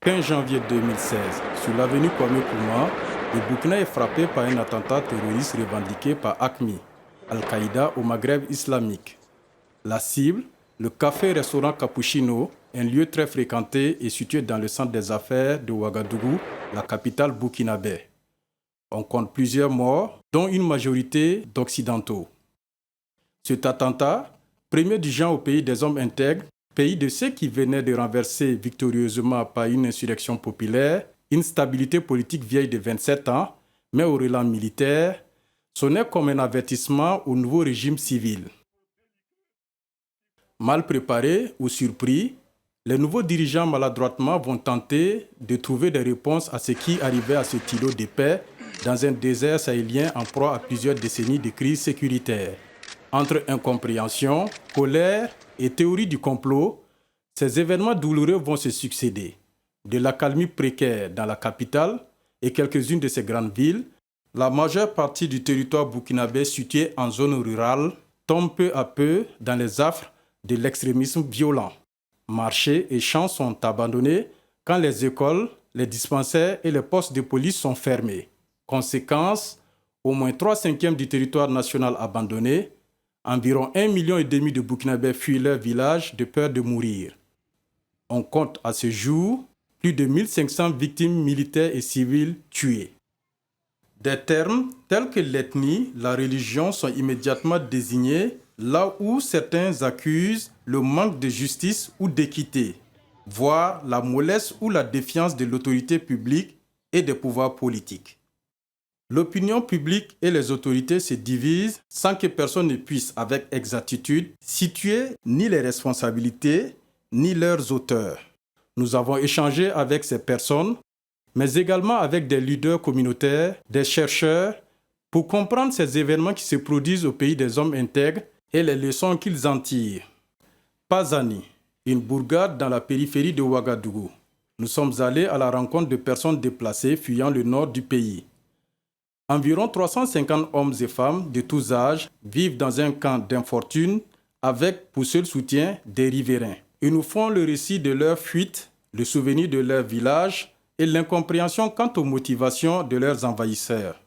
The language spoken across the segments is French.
15 janvier 2016, sur l'avenue Kwame Nkrumah, le Burkina est frappé par un attentat terroriste revendiqué par AQMI, Al-Qaïda au Maghreb islamique. La cible, le café-restaurant Cappuccino, un lieu très fréquenté et situé dans le centre des affaires de Ouagadougou, la capitale burkinabé. On compte plusieurs morts, dont une majorité d'Occidentaux. Cet attentat, premier du genre au pays des hommes intègres, pays de ceux qui venaient de renverser victorieusement par une insurrection populaire, une stabilité politique vieille de 27 ans, mais au relent militaire, sonnait comme un avertissement au nouveau régime civil. Mal préparés ou surpris, les nouveaux dirigeants maladroitement vont tenter de trouver des réponses à ce qui arrivait à ce îlot de paix dans un désert sahélien en proie à plusieurs décennies de crise sécuritaire. Entre incompréhension, colère et théorie du complot, ces événements douloureux vont se succéder. De l'accalmie précaire dans la capitale et quelques-unes de ses grandes villes, la majeure partie du territoire burkinabé situé en zone rurale tombe peu à peu dans les affres de l'extrémisme violent. Marchés et champs sont abandonnés quand les écoles, les dispensaires et les postes de police sont fermés. Conséquence, au moins 3/5 du territoire national abandonné, environ 1,5 million de Burkinabés fuient leur village de peur de mourir. On compte à ce jour plus de 1500 victimes militaires et civiles tuées. Des termes tels que l'ethnie, la religion sont immédiatement désignés là où certains accusent le manque de justice ou d'équité, voire la mollesse ou la défiance de l'autorité publique et des pouvoirs politiques. L'opinion publique et les autorités se divisent sans que personne ne puisse avec exactitude situer ni les responsabilités ni leurs auteurs. Nous avons échangé avec ces personnes, mais également avec des leaders communautaires, des chercheurs, pour comprendre ces événements qui se produisent au pays des hommes intègres et les leçons qu'ils en tirent. Pazani, une bourgade dans la périphérie de Ouagadougou. Nous sommes allés à la rencontre de personnes déplacées fuyant le nord du pays. Environ 350 hommes et femmes de tous âges vivent dans un camp d'infortune avec pour seul soutien des riverains. Ils nous font le récit de leur fuite, le souvenir de leur village et l'incompréhension quant aux motivations de leurs envahisseurs.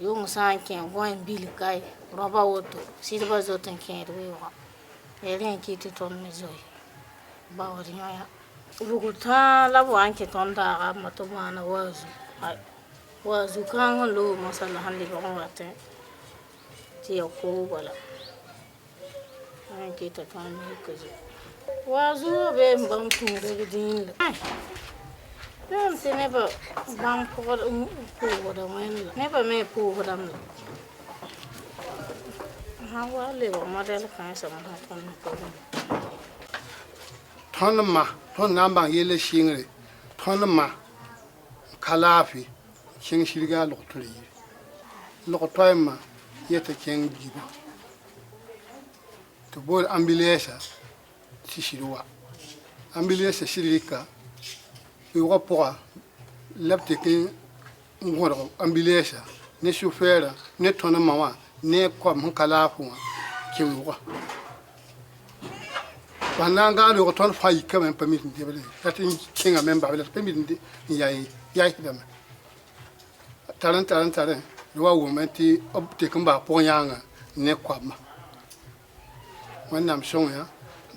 Yung san ken gon bil kai roba woto silba zoten ken rewa elen kiti ton mezoy ba wori ya buguta la wanke ton da ga mato mana wazu kan lo masala hande ba wate ti ko wala an kita ton ko wazu be mbam tun de din nem se neba bang ko da wen neba me pu ko dam ha wale ba model kan sa ma ton ko ton namba yele shingre ton ma kalafi shing shirga loktori lokotoyma yeta ken giba to bol ambilesa shishirwa ambilesa shirika yo pour l'apte que ngoro ambilesa ne chauffeur ne ton mawa ne comme kalafu ki wo bananga le retourne faille quand même permis de développer c'est une kinga même ba le permis de yayi dama talent le wa wo menti opte kamba pour yanga ne kwama wannan shon ya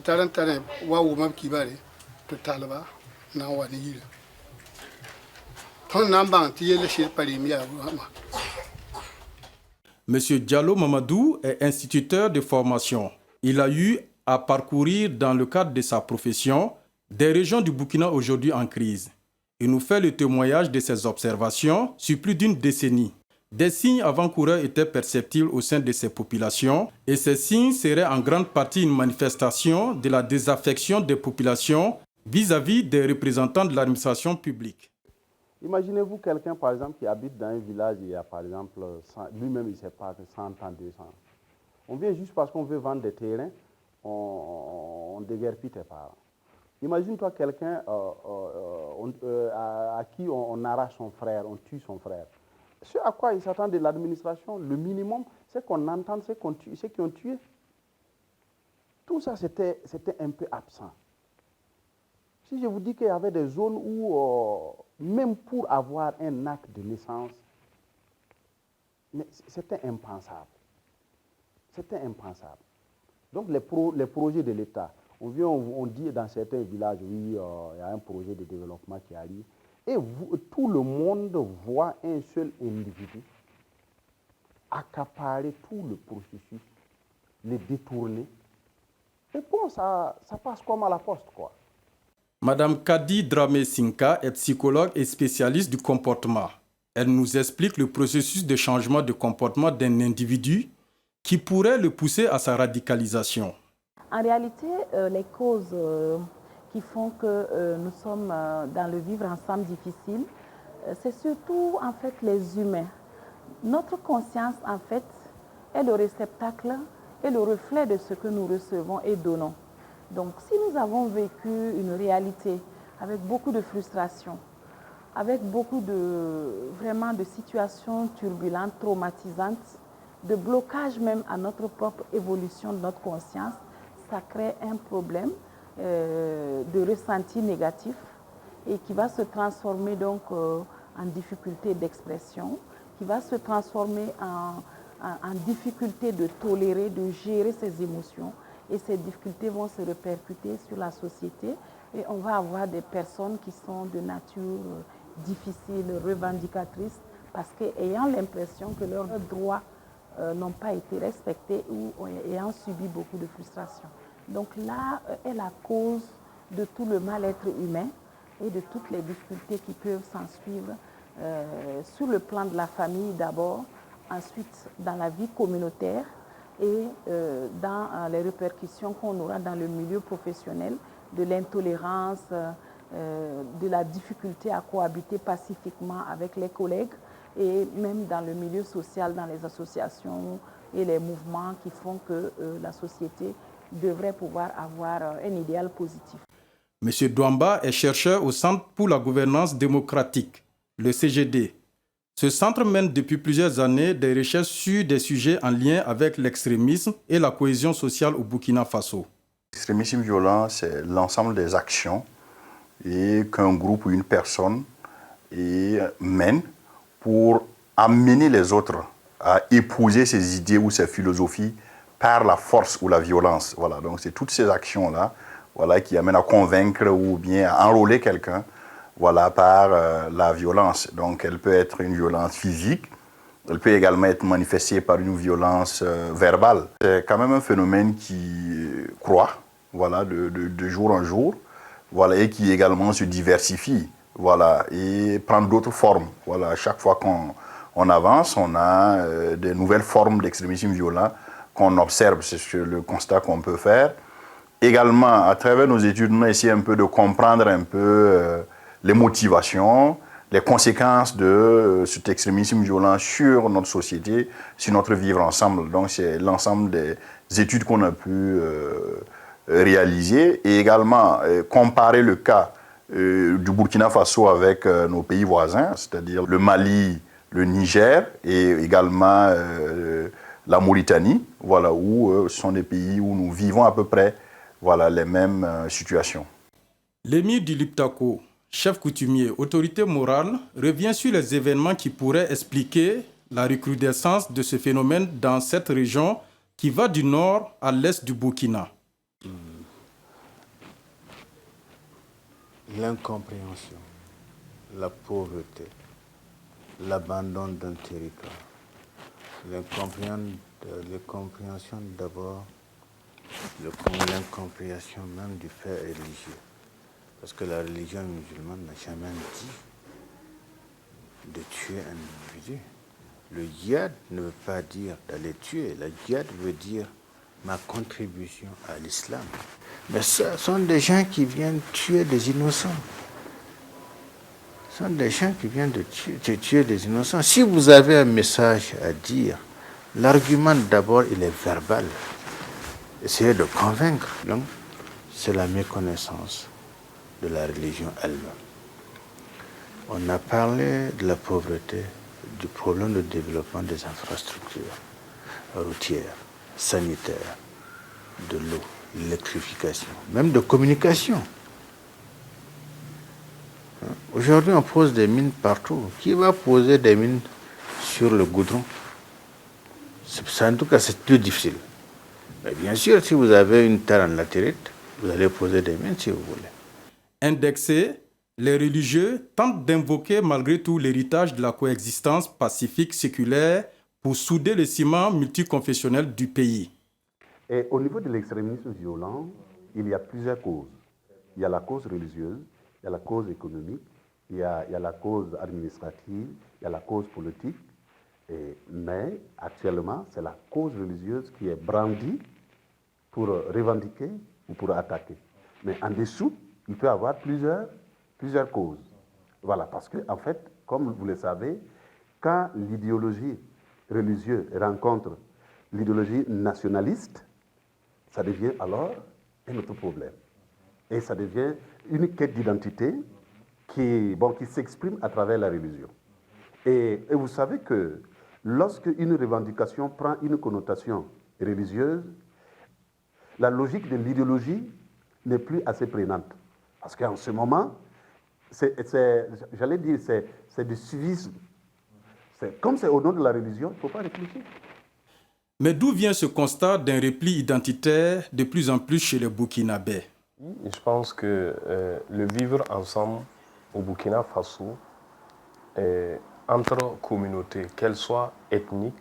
talent wa wo mam kibare to talaba na wani yira ton namba tiele chez palimia. Monsieur Diallo Mamadou est instituteur de formation. Il a eu à parcourir dans le cadre de sa profession des régions du Burkina aujourd'hui en crise. Il nous fait le témoignage de ses observations sur plus d'une décennie. Des signes avant-coureurs étaient perceptibles au sein de ces populations et ces signes seraient en grande partie une manifestation de la désaffection des populations vis-à-vis des représentants de l'administration publique. Imaginez-vous quelqu'un, par exemple, qui habite dans un village, il y a par exemple, lui-même, il ne sait pas, 100 ans, 200 ans. On vient juste parce qu'on veut vendre des terrains, on déguerpit tes parents. Imagine-toi quelqu'un à qui on arrache son frère, on tue son frère. Ce à quoi il s'attend de l'administration, le minimum, c'est qu'on entende ceux qui ont tué. Tout ça, c'était un peu absent. Si je vous dis qu'il y avait des zones où, même pour avoir un acte de naissance, c'était impensable. C'était impensable. Donc les projets de l'État, on dit dans certains villages, oui, il y a un projet de développement qui arrive, et tout le monde voit un seul individu accaparer tout le processus, le détourner. Et bon, ça passe comme à la poste, quoi. Madame Kadi Dramé Sinka est psychologue et spécialiste du comportement. Elle nous explique le processus de changement de comportement d'un individu qui pourrait le pousser à sa radicalisation. En réalité, les causes qui font que nous sommes dans le vivre ensemble difficile, c'est surtout en fait les humains. Notre conscience en fait est le réceptacle et le reflet de ce que nous recevons et donnons. Donc si nous avons vécu une réalité avec beaucoup de frustration, avec beaucoup de situations turbulentes, traumatisantes, de blocage même à notre propre évolution de notre conscience, ça crée un problème de ressenti négatif et qui va se transformer donc en difficulté d'expression, qui va se transformer en difficulté de tolérer, de gérer ses émotions. Et ces difficultés vont se répercuter sur la société et on va avoir des personnes qui sont de nature difficile, revendicatrices, parce qu'ayant l'impression que leurs droits n'ont pas été respectés ou ayant subi beaucoup de frustration. Donc là est la cause de tout le mal-être humain et de toutes les difficultés qui peuvent s'en suivre sur le plan de la famille d'abord, ensuite dans la vie communautaire et dans les répercussions qu'on aura dans le milieu professionnel, de l'intolérance, de la difficulté à cohabiter pacifiquement avec les collègues et même dans le milieu social, dans les associations et les mouvements qui font que la société devrait pouvoir avoir un idéal positif. M. Douamba est chercheur au Centre pour la gouvernance démocratique, le CGD. Ce centre mène depuis plusieurs années des recherches sur des sujets en lien avec l'extrémisme et la cohésion sociale au Burkina Faso. L'extrémisme violent, c'est l'ensemble des actions qu'un groupe ou une personne mène pour amener les autres à épouser ses idées ou ses philosophies par la force ou la violence. Voilà, donc c'est toutes ces actions-là qui amènent à convaincre ou bien à enrôler quelqu'un par la violence. Donc elle peut être une violence physique, elle peut également être manifestée par une violence verbale. C'est quand même un phénomène qui croît de jour en jour et qui également se diversifie et prend d'autres formes. À chaque fois qu'on avance, on a de nouvelles formes d'extrémisme violent qu'on observe. C'est le constat qu'on peut faire. Également, à travers nos études, on a essayé un peu de comprendre un peu les motivations, les conséquences de cet extrémisme violent sur notre société, sur notre vivre ensemble. Donc c'est l'ensemble des études qu'on a pu réaliser et également comparer le cas du Burkina Faso avec nos pays voisins, c'est-à-dire le Mali, le Niger et également la Mauritanie, où ce sont des pays où nous vivons à peu près les mêmes situations. L'émir du Liptako, chef coutumier, autorité morale, revient sur les événements qui pourraient expliquer la recrudescence de ce phénomène dans cette région qui va du nord à l'est du Burkina. L'incompréhension, la pauvreté, l'abandon d'un territoire, l'incompréhension d'abord l'incompréhension même du fait religieux. Parce que la religion musulmane n'a jamais dit de tuer un individu. Le djihad ne veut pas dire d'aller tuer. Le djihad veut dire ma contribution à l'islam. Mais ce sont des gens qui viennent tuer des innocents. Ce sont des gens qui viennent de tuer des innocents. Si vous avez un message à dire, l'argument d'abord, il est verbal. Essayez de convaincre. Donc, c'est la méconnaissance de la religion elle-même. On a parlé de la pauvreté, du problème de développement des infrastructures routières, sanitaires, de l'eau, l'électrification, même de communication. Aujourd'hui, on pose des mines partout. Qui va poser des mines sur le goudron? En tout cas, c'est plus difficile. Mais bien sûr, si vous avez une terre en latérite, vous allez poser des mines si vous voulez. Indexés, les religieux tentent d'invoquer malgré tout l'héritage de la coexistence pacifique séculaire pour souder le ciment multiconfessionnel du pays. Et au niveau de l'extrémisme violent, il y a plusieurs causes. Il y a la cause religieuse, il y a la cause économique, il y a la cause administrative, il y a la cause politique. Mais actuellement, c'est la cause religieuse qui est brandie pour revendiquer ou pour attaquer. Mais en dessous, il peut y avoir plusieurs causes. Voilà, parce que, en fait, comme vous le savez, quand l'idéologie religieuse rencontre l'idéologie nationaliste, ça devient alors un autre problème. Et ça devient une quête d'identité qui s'exprime à travers la religion. Et vous savez que lorsque une revendication prend une connotation religieuse, la logique de l'idéologie n'est plus assez prégnante. Parce qu'en ce moment, j'allais dire, c'est du civisme. Comme c'est au nom de la religion, il ne faut pas réfléchir. Mais d'où vient ce constat d'un repli identitaire de plus en plus chez les Burkinabés? Je pense que le vivre ensemble au Burkina Faso, entre communautés, qu'elles soient ethniques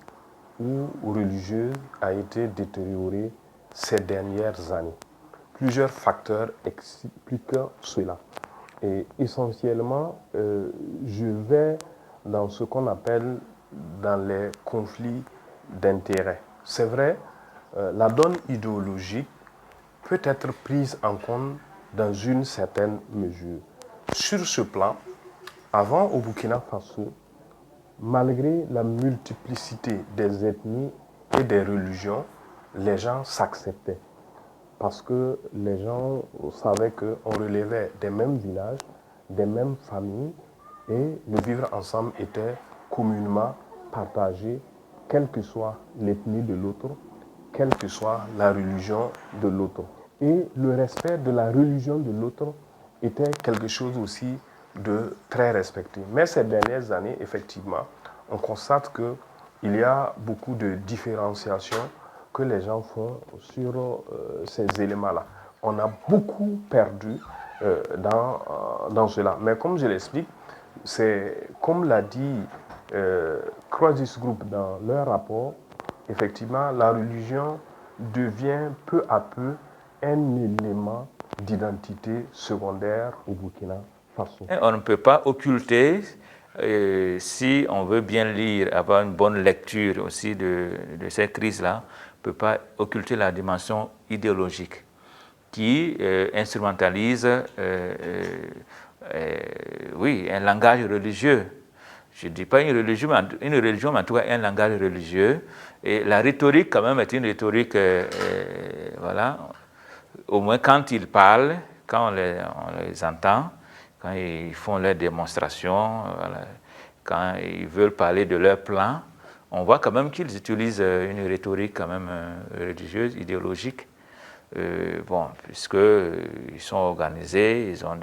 ou religieuses, a été détérioré ces dernières années. Plusieurs facteurs expliquent cela. Et essentiellement, je vais dans ce qu'on appelle dans les conflits d'intérêts. C'est vrai, la donne idéologique peut être prise en compte dans une certaine mesure. Sur ce plan, avant au Burkina Faso, malgré la multiplicité des ethnies et des religions, les gens s'acceptaient. Parce que les gens savaient qu'on relevait des mêmes villages, des mêmes familles, et le vivre ensemble était communément partagé, quelle que soit l'ethnie de l'autre, quelle que soit la religion de l'autre. Et le respect de la religion de l'autre était quelque chose aussi de très respecté. Mais ces dernières années, effectivement, on constate qu'il y a beaucoup de différenciation que les gens font sur ces éléments-là. On a beaucoup perdu dans cela. Mais comme je l'explique, c'est comme l'a dit Crisis Group dans leur rapport, effectivement, la religion devient peu à peu un élément d'identité secondaire au Burkina Faso. On ne peut pas occulter, si on veut bien lire, avoir une bonne lecture aussi de cette crise-là, on ne peut pas occulter la dimension idéologique qui instrumentalise un langage religieux. Je ne dis pas une religion, mais en tout cas un langage religieux. Et la rhétorique, quand même, est une rhétorique, voilà. Au moins quand ils parlent, quand on les entend, quand ils font leurs démonstrations, voilà, quand ils veulent parler de leur plan, on voit quand même qu'ils utilisent une rhétorique quand même religieuse, idéologique. Puisqu'ils sont organisés, ils ont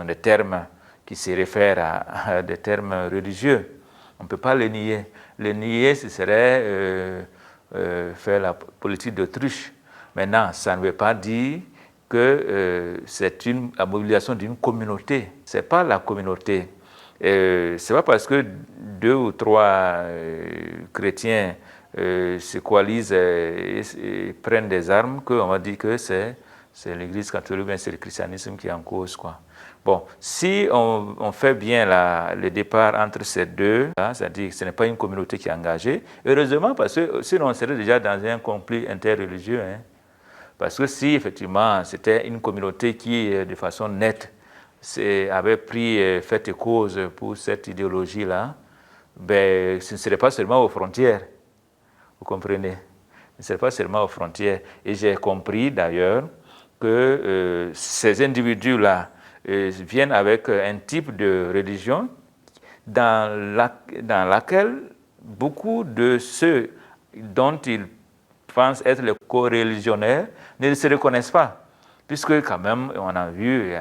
des termes qui se réfèrent à des termes religieux. On ne peut pas les nier. Les nier, ce serait faire la politique d'autruche. Maintenant, ça ne veut pas dire que c'est la mobilisation d'une communauté. Ce n'est pas la communauté. Ce n'est pas parce que 2 ou 3 chrétiens se coalisent et prennent des armes, qu'on va dire que c'est l'Église catholique, bien c'est le christianisme qui est en cause, quoi. Bon, si on fait bien le départ entre ces deux, c'est-à-dire que ce n'est pas une communauté qui est engagée, heureusement, parce que sinon on serait déjà dans un conflit interreligieux. Hein. Parce que si effectivement c'était une communauté qui, de façon nette, avait pris fait et cause pour cette idéologie-là, ben, ce ne serait pas seulement aux frontières. Vous comprenez? Ce ne serait pas seulement aux frontières. Et j'ai compris d'ailleurs que ces individus-là viennent avec un type de religion dans laquelle beaucoup de ceux dont ils pensent être les co-religionnaires ne se reconnaissent pas. Puisque quand même, on a vu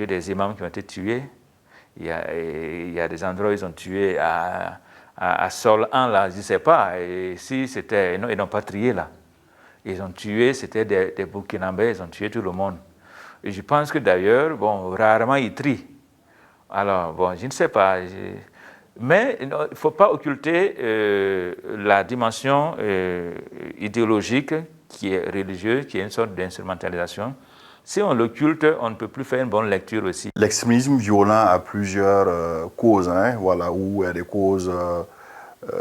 des imams qui ont été tués. Il y a des endroits où ils ont tué à Sol 1, là, je ne sais pas. Et si c'était, ils n'ont pas trié là. Ils ont tué, c'était des Burkinabés, ils ont tué tout le monde. Et je pense que d'ailleurs, bon, rarement ils trient. Alors, bon, je ne sais pas. Mais il ne faut pas occulter la dimension idéologique qui est religieuse, qui est une sorte d'instrumentalisation. Si on l'occulte, on ne peut plus faire une bonne lecture aussi. L'extrémisme violent a plusieurs causes, hein, voilà, où il y a des causes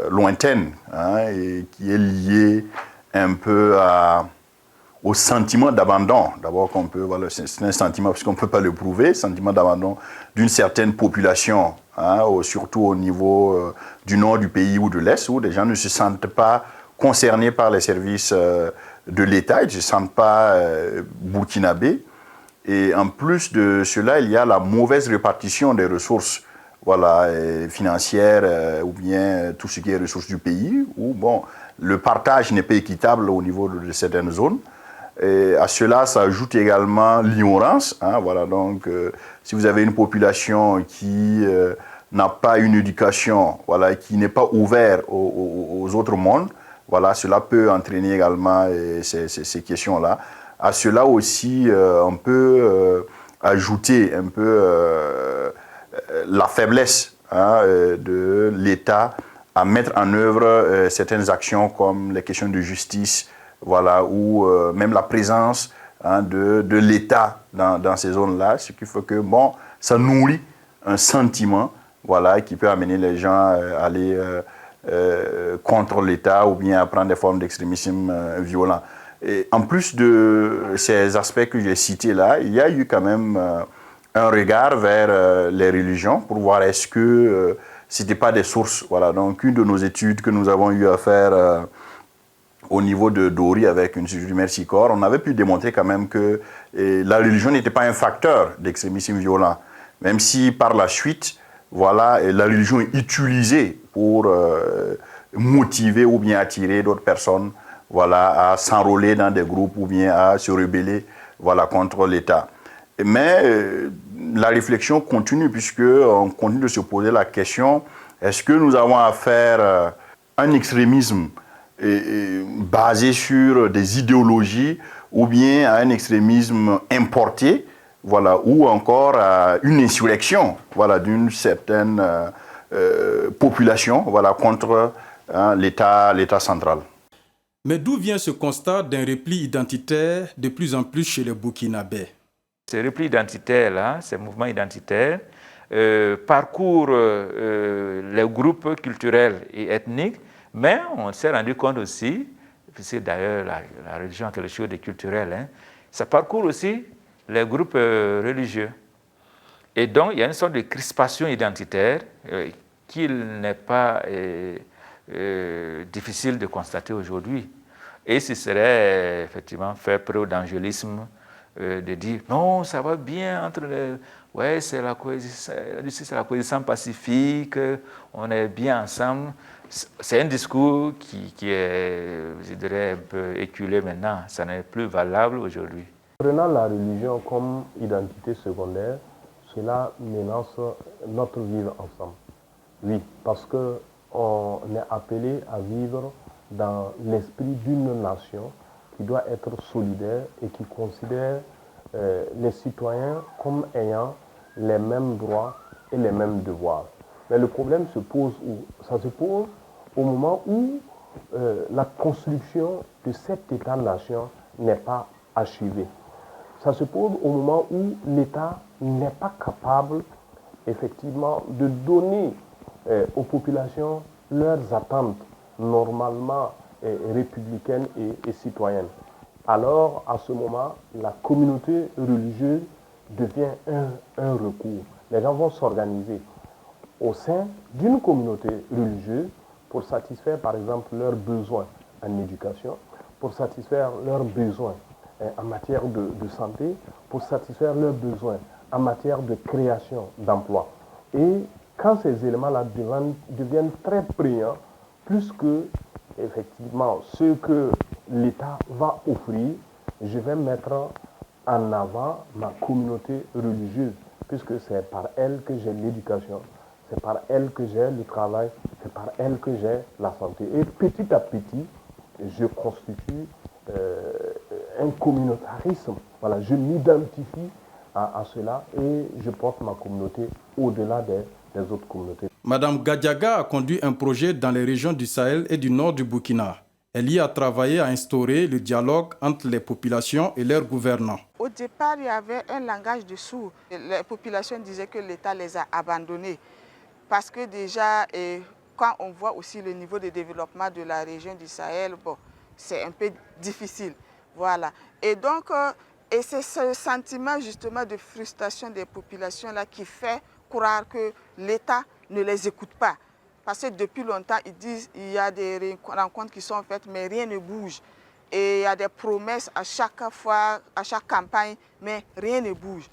lointaines, hein, et qui est lié un peu au sentiment d'abandon. D'abord, voilà, c'est un sentiment, parce qu'on ne peut pas le prouver, sentiment d'abandon d'une certaine population, hein, surtout au niveau du nord du pays ou de l'est, où les gens ne se sentent pas concernés par les services de l'État, ils ne se sentent pas burkinabés. Et en plus de cela, il y a la mauvaise répartition des ressources, voilà, financières, ou bien tout ce qui est ressources du pays, où bon, le partage n'est pas équitable au niveau de certaines zones. Et à cela s'ajoute également l'ignorance. Hein, voilà, donc, si vous avez une population qui n'a pas une éducation, voilà, qui n'est pas ouverte aux autres mondes, voilà, cela peut entraîner également ces questions-là. À cela aussi, on peut ajouter un peu la faiblesse, hein, de l'État à mettre en œuvre certaines actions comme les questions de justice, voilà, ou même la présence, hein, de l'État dans ces zones-là, ce qui fait que bon, ça nourrit un sentiment, voilà, qui peut amener les gens à aller contre l'État ou bien à prendre des formes d'extrémisme violent. Et en plus de ces aspects que j'ai cités là, il y a eu quand même un regard vers les religions pour voir est-ce que ce n'était pas des sources. Voilà. Donc une de nos études que nous avons eu à faire au niveau de Dori avec une institut Mercy Corps, on avait pu démontrer quand même que la religion n'était pas un facteur d'extrémisme violent. Même si par la suite, voilà, la religion est utilisée pour motiver ou bien attirer d'autres personnes, voilà, à s'enrôler dans des groupes ou bien à se rebeller, voilà, contre l'État. Mais la réflexion continue puisqu'on continue de se poser la question, est-ce que nous avons affaire à un extrémisme basé sur des idéologies ou bien à un extrémisme importé, voilà, ou encore à une insurrection, voilà, d'une certaine population, voilà, contre l'État central. Mais d'où vient ce constat d'un repli identitaire de plus en plus chez les Burkinabés? Ces replis identitaires-là, ces mouvements identitaires, parcourent les groupes culturels et ethniques, mais on s'est rendu compte aussi, c'est d'ailleurs la religion est quelque chose de culturel, hein, ça parcourt aussi les groupes religieux. Et donc, il y a une sorte de crispation identitaire qu'il n'est pas difficile de constater aujourd'hui. Et ce serait effectivement faire preuve d'angélisme, de dire non, ça va bien entre les. Ouais, c'est la cohésion pacifique, on est bien ensemble. C'est un discours qui est, je dirais, un peu éculé maintenant. Ça n'est plus valable aujourd'hui. Prenant la religion comme identité secondaire, cela menace notre vivre ensemble. Oui, parce qu'on est appelé à vivre dans l'esprit d'une nation qui doit être solidaire et qui considère les citoyens comme ayant les mêmes droits et les mêmes devoirs. Mais le problème se pose où? Ça se pose au moment où la construction de cet État-nation n'est pas achevée. Ça se pose au moment où l'État n'est pas capable, effectivement, de donner aux populations leurs attentes normalement républicaines et citoyennes. Alors, à ce moment, la communauté religieuse devient un recours. Les gens vont s'organiser au sein d'une communauté religieuse pour satisfaire, par exemple, leurs besoins en éducation, pour satisfaire leurs besoins en matière de santé, pour satisfaire leurs besoins en matière de création d'emplois. Et quand ces éléments-là deviennent très prégnants, plus que, effectivement, ce que l'État va offrir, je vais mettre en avant ma communauté religieuse, puisque c'est par elle que j'ai l'éducation, c'est par elle que j'ai le travail, c'est par elle que j'ai la santé. Et petit à petit, je constitue un communautarisme. Voilà, je m'identifie à cela et je porte ma communauté au-delà des autres communautés. Madame Gadiaga a conduit un projet dans les régions du Sahel et du nord du Burkina. Elle y a travaillé à instaurer le dialogue entre les populations et leurs gouvernants. Au départ, il y avait un langage de sourds. Les populations disaient que l'État les a abandonnés. Parce que déjà, quand on voit aussi le niveau de développement de la région du Sahel, bon, c'est un peu difficile. Voilà. Et donc, c'est ce sentiment justement de frustration des populations-là qui fait croire que l'État ne les écoute pas. Parce que depuis longtemps, ils disent qu'il y a des rencontres qui sont faites, mais rien ne bouge. Et il y a des promesses à chaque fois, à chaque campagne, mais rien ne bouge.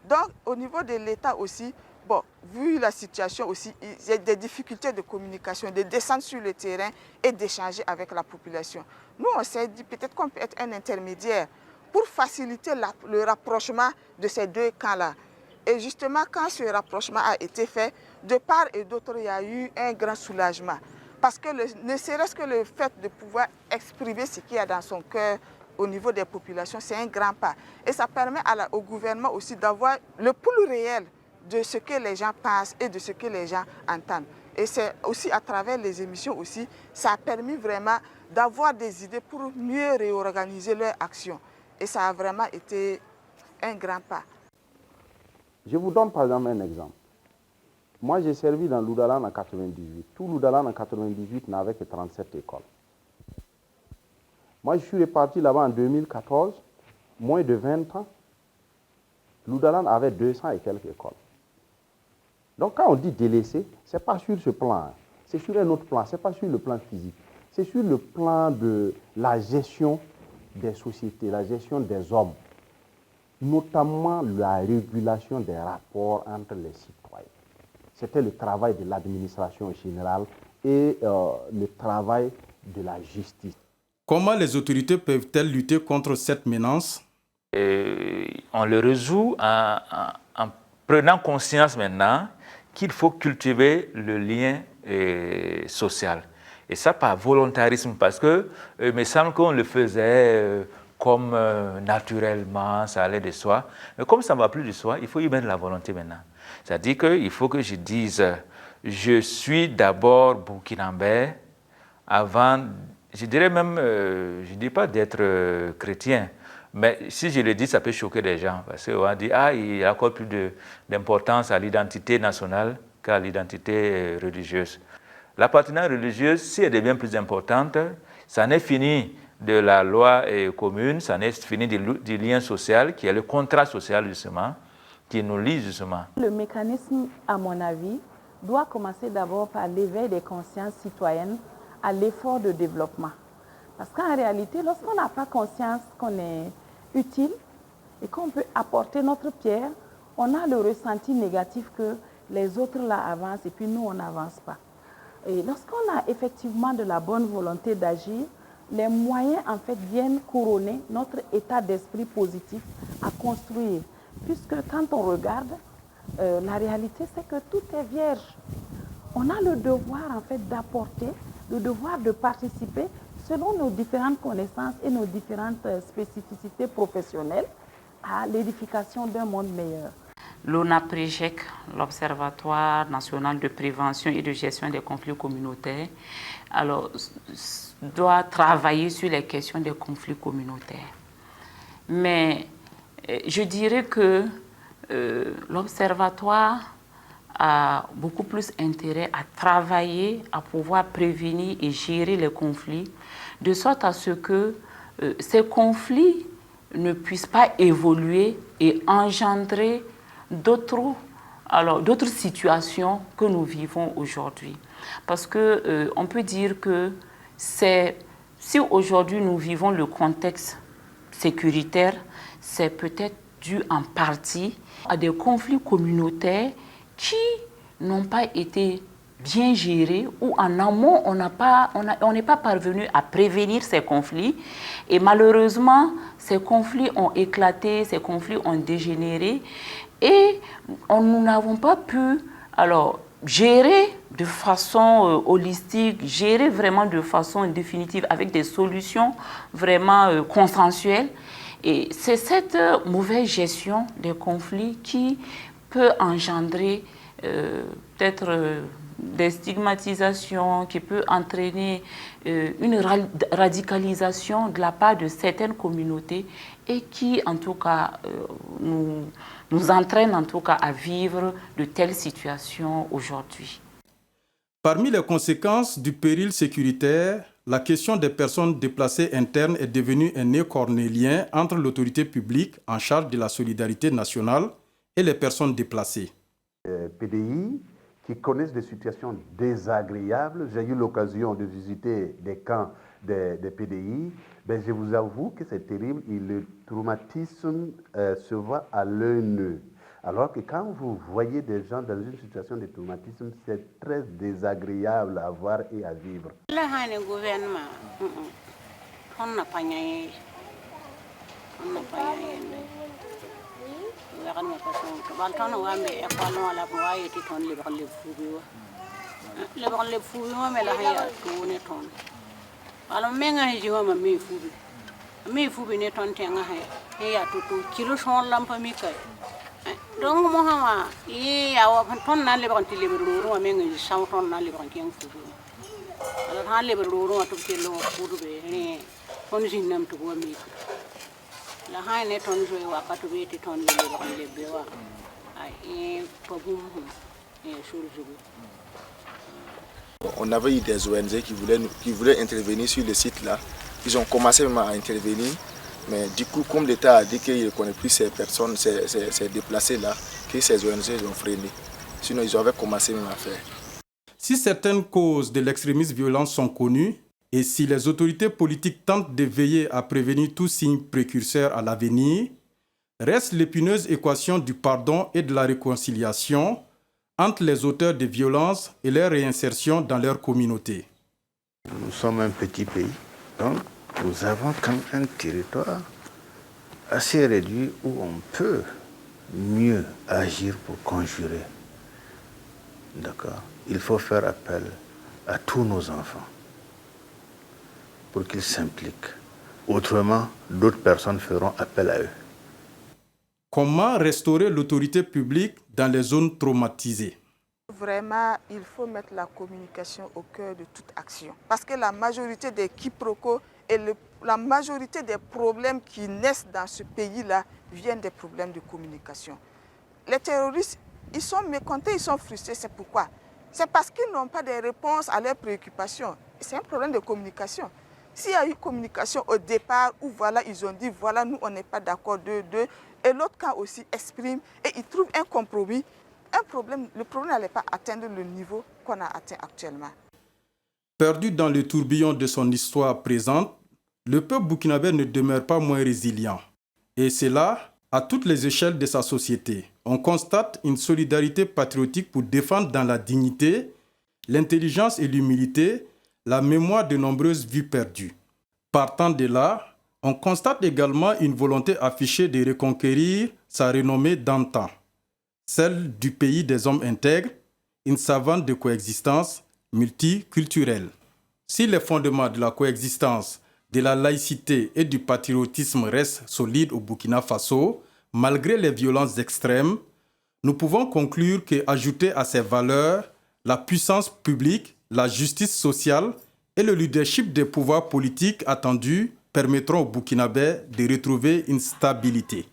Donc, au niveau de l'État aussi, bon, vu la situation aussi, il y a des difficultés de communication, de descendre sur le terrain et d'échanger avec la population. Nous, on s'est dit peut-être qu'on peut être un intermédiaire pour faciliter le rapprochement de ces deux camps-là. Et justement, quand ce rapprochement a été fait, de part et d'autre, il y a eu un grand soulagement. Parce que ne serait-ce que le fait de pouvoir exprimer ce qu'il y a dans son cœur au niveau des populations, c'est un grand pas. Et ça permet au gouvernement aussi d'avoir le pouls réel de ce que les gens pensent et de ce que les gens entendent. Et c'est aussi à travers les émissions aussi, ça a permis vraiment d'avoir des idées pour mieux réorganiser leur action. Et ça a vraiment été un grand pas. Je vous donne par exemple un exemple. Moi, j'ai servi dans l'Oudalan en 1998. Tout l'Oudalan en 1998 n'avait que 37 écoles. Moi, je suis reparti là-bas en 2014, moins de 20 ans. L'Oudalan avait 200 et quelques écoles. Donc, quand on dit délaissé, ce n'est pas sur ce plan. C'est sur un autre plan. Ce n'est pas sur le plan physique. C'est sur le plan de la gestion des sociétés, la gestion des hommes, notamment la régulation des rapports entre les citoyens. C'était le travail de l'administration générale et le travail de la justice. Comment les autorités peuvent-elles lutter contre cette menace? On le résout en prenant conscience maintenant qu'il faut cultiver le lien social. Et ça par volontarisme, parce que il me semble qu'on le faisait comme naturellement, ça allait de soi. Mais comme ça ne va plus de soi, il faut y mettre la volonté maintenant. C'est-à-dire qu'il faut que je dise, je suis d'abord burkinabé avant, je dirais même, je ne dis pas d'être chrétien, mais si je le dis, ça peut choquer les gens, parce qu'on va dire, ah, il y a encore plus d'importance à l'identité nationale qu'à l'identité religieuse. L'appartenance religieuse, si elle devient plus importante, ça n'est fini de la loi commune, ça n'est fini du lien social, qui est le contrat social justement, qui nous lie justement. Le mécanisme, à mon avis, doit commencer d'abord par l'éveil des consciences citoyennes à l'effort de développement. Parce qu'en réalité, lorsqu'on n'a pas conscience qu'on est utile et qu'on peut apporter notre pierre, on a le ressenti négatif que les autres là avancent et puis nous, on n'avance pas. Et lorsqu'on a effectivement de la bonne volonté d'agir, les moyens en fait viennent couronner notre état d'esprit positif à construire. Puisque quand on regarde, la réalité c'est que tout est vierge. On a le devoir en fait d'apporter, le devoir de participer selon nos différentes connaissances et nos différentes spécificités professionnelles à l'édification d'un monde meilleur. l'ONAPREGEC, l'Observatoire national de prévention et de gestion des conflits communautaires, alors, doit travailler sur les questions des conflits communautaires. Mais je dirais que l'Observatoire a beaucoup plus intérêt à travailler, à pouvoir prévenir et gérer les conflits, de sorte à ce que ces conflits ne puissent pas évoluer et engendrer d'autres situations que nous vivons aujourd'hui. Parce que on peut dire que si aujourd'hui nous vivons le contexte sécuritaire, c'est peut-être dû en partie à des conflits communautaires qui n'ont pas été bien gérés ou en amont on n'est pas parvenu à prévenir ces conflits et malheureusement ces conflits ont éclaté, ces conflits ont dégénéré et nous n'avons pas pu gérer de façon holistique, gérer vraiment de façon définitive avec des solutions vraiment consensuelles. Et c'est cette mauvaise gestion des conflits qui peut engendrer peut-être des stigmatisations, qui peut entraîner une radicalisation de la part de certaines communautés et qui, en tout cas, nous entraîne en tout cas à vivre de telles situations aujourd'hui. Parmi les conséquences du péril sécuritaire, la question des personnes déplacées internes est devenue un nœud cornélien entre l'autorité publique en charge de la solidarité nationale et les personnes déplacées. PDI qui connaissent des situations désagréables. J'ai eu l'occasion de visiter des camps des PDI. Ben, je vous avoue que c'est terrible et le traumatisme se voit à l'œil nu. Alors que quand vous voyez des gens dans une situation de traumatisme, c'est très désagréable à voir et à vivre. Le gouvernement, on n'a pas gagné. Donc moi il a ton na le ban tile buru ma menga sa ton na le ban ken fu ala ha le buru ro to ke lo fu be ni on jinnam to go mi la ha ne ton jo wa ka to be ti ton le ban le be wa ai po bum et sur le On avait eu des ONG qui voulaient intervenir sur le site là. Ils ont commencé même à intervenir. Mais du coup, comme l'État a dit qu'il ne connaît plus ces personnes, ces déplacés-là, que ces ONG ont freiné. Sinon, ils avaient commencé même à faire. Si certaines causes de l'extrémisme violent sont connues, et si les autorités politiques tentent de veiller à prévenir tout signe précurseur à l'avenir, reste l'épineuse équation du pardon et de la réconciliation entre les auteurs de violences et leur réinsertion dans leur communauté. Nous sommes un petit pays, donc nous avons quand même un territoire assez réduit où on peut mieux agir pour conjurer. D'accord. Il faut faire appel à tous nos enfants pour qu'ils s'impliquent. Autrement, d'autres personnes feront appel à eux. Comment restaurer l'autorité publique dans les zones traumatisées? Vraiment, il faut mettre la communication au cœur de toute action. Parce que la majorité des quiproquos et la majorité des problèmes qui naissent dans ce pays-là viennent des problèmes de communication. Les terroristes, ils sont mécontents, ils sont frustrés. C'est pourquoi? C'est parce qu'ils n'ont pas de réponses à leurs préoccupations. C'est un problème de communication. S'il y a eu communication au départ où voilà, ils ont dit voilà, nous on n'est pas d'accord d'eux, et l'autre camp aussi exprime et ils trouvent un compromis, le problème n'allait pas atteindre le niveau qu'on a atteint actuellement. Perdu dans le tourbillon de son histoire présente, le peuple burkinabé ne demeure pas moins résilient. Et c'est là, à toutes les échelles de sa société. On constate une solidarité patriotique pour défendre dans la dignité, l'intelligence et l'humilité la mémoire de nombreuses vies perdues. Partant de là, on constate également une volonté affichée de reconquérir sa renommée d'antan, celle du pays des hommes intègres, une savante de coexistence multiculturelle. Si les fondements de la coexistence, de la laïcité et du patriotisme restent solides au Burkina Faso, malgré les violences extrêmes, nous pouvons conclure qu'ajouter à ces valeurs, la puissance publique, la justice sociale et le leadership des pouvoirs politiques attendus permettront aux Burkinabés de retrouver une stabilité.